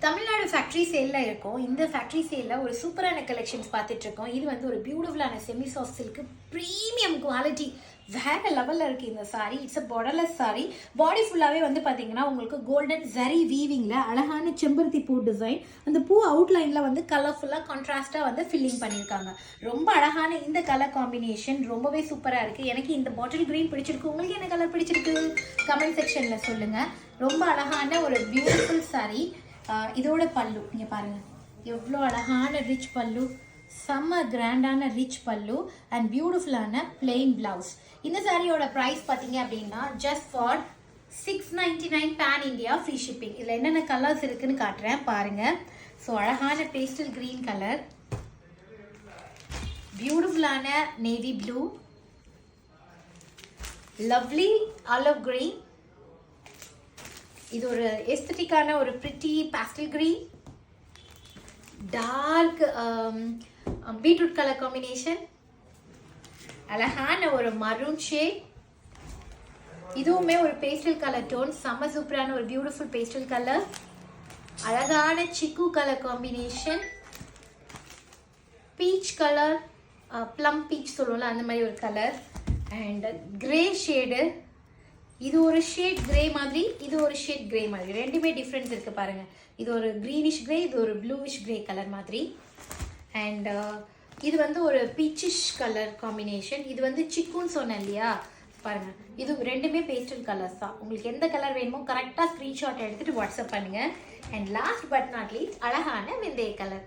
Tamil Nadu factory சேலில் இருக்கும். இந்த factory சேலில் ஒரு சூப்பரான கலெக்ஷன்ஸ் பார்த்துட்டு இருக்கோம். இது வந்து ஒரு பியூட்டிஃபுல்லான semi soft silk premium quality வேற லெவலில் இருக்குது இந்த sari. It's a borderless sari. Body ஃபுல்லாகவே வந்து பார்த்தீங்கன்னா உங்களுக்கு கோல்டன் ஜரி வீவிங்கில் அழகான செம்பருத்தி பூ டிசைன், அந்த பூ அவுட்லைனில் வந்து கலர்ஃபுல்லாக கான்ட்ராஸ்ட்டாக வந்து ஃபில்லிங் பண்ணியிருக்காங்க. ரொம்ப அழகான இந்த கலர் காம்பினேஷன் ரொம்பவே சூப்பராக இருக்குது. எனக்கு இந்த பாட்டில் க்ரீன் பிடிச்சிருக்கு. உங்களுக்கு என்ன கலர் பிடிச்சிருக்கு கமெண்ட் செக்ஷனில் சொல்லுங்கள். ரொம்ப அழகான ஒரு பியூட்டிஃபுல் சாரீ. இதோட பல்லு இங்கே பாருங்கள், எவ்வளோ அழகான ரிச் பல்லு, செம்ம கிராண்டான ரிச் பல்லு அண்ட் பியூட்டிஃபுல்லான பிளெயின் பிளவுஸ். இந்த சாரியோட ப்ரைஸ் பார்த்தீங்க அப்படின்னா just for 699 pan India free shipping. இதில் என்னென்ன கலர்ஸ் இருக்குன்னு காட்டுறேன் பாருங்கள். ஸோ அழகான பேஸ்டல் க்ரீன் கலர், பியூட்டிஃபுல்லான navy blue, lovely olive green, இது ஒரு எஸ்தட்டிக்கான ஒரு pretty pastel green, dark beetroot colour combination, அழகான ஒரு மரூன் ஷேட், இதுவுமே ஒரு பேஸ்டல் கலர் டோன், செம்ம சூப்பரான ஒரு பியூட்டிஃபுல் பேஸ்டல் கலர், அழகான சிக்கு colour combination, peach colour, plum beach சொல்லுவோம்ல அந்த மாதிரி ஒரு கலர், அண்ட் கிரே ஷேடு. இது ஒரு ஷேட் கிரே மாதிரி, இது ஒரு ஷேட் கிரே மாதிரி, ரெண்டுமே டிஃப்ரென்ஸ் இருக்குது பாருங்கள். இது ஒரு க்ரீனிஷ் கிரே, இது ஒரு ப்ளூவிஷ் கிரே கலர் மாதிரி. அண்ட் இது வந்து ஒரு பீச்சிஷ் கலர் காம்பினேஷன். இது வந்து சிக்குன்னு சொன்னேன் இல்லையா, பாருங்கள். இது ரெண்டுமே பேஸ்டல் கலர்ஸ் தான். உங்களுக்கு எந்த கலர் வேணுமோ கரெக்டாக ஸ்க்ரீன்ஷாட் எடுத்துகிட்டு வாட்ஸ்அப் பண்ணுங்கள். And last but not least அழகான வெந்தய கலர்.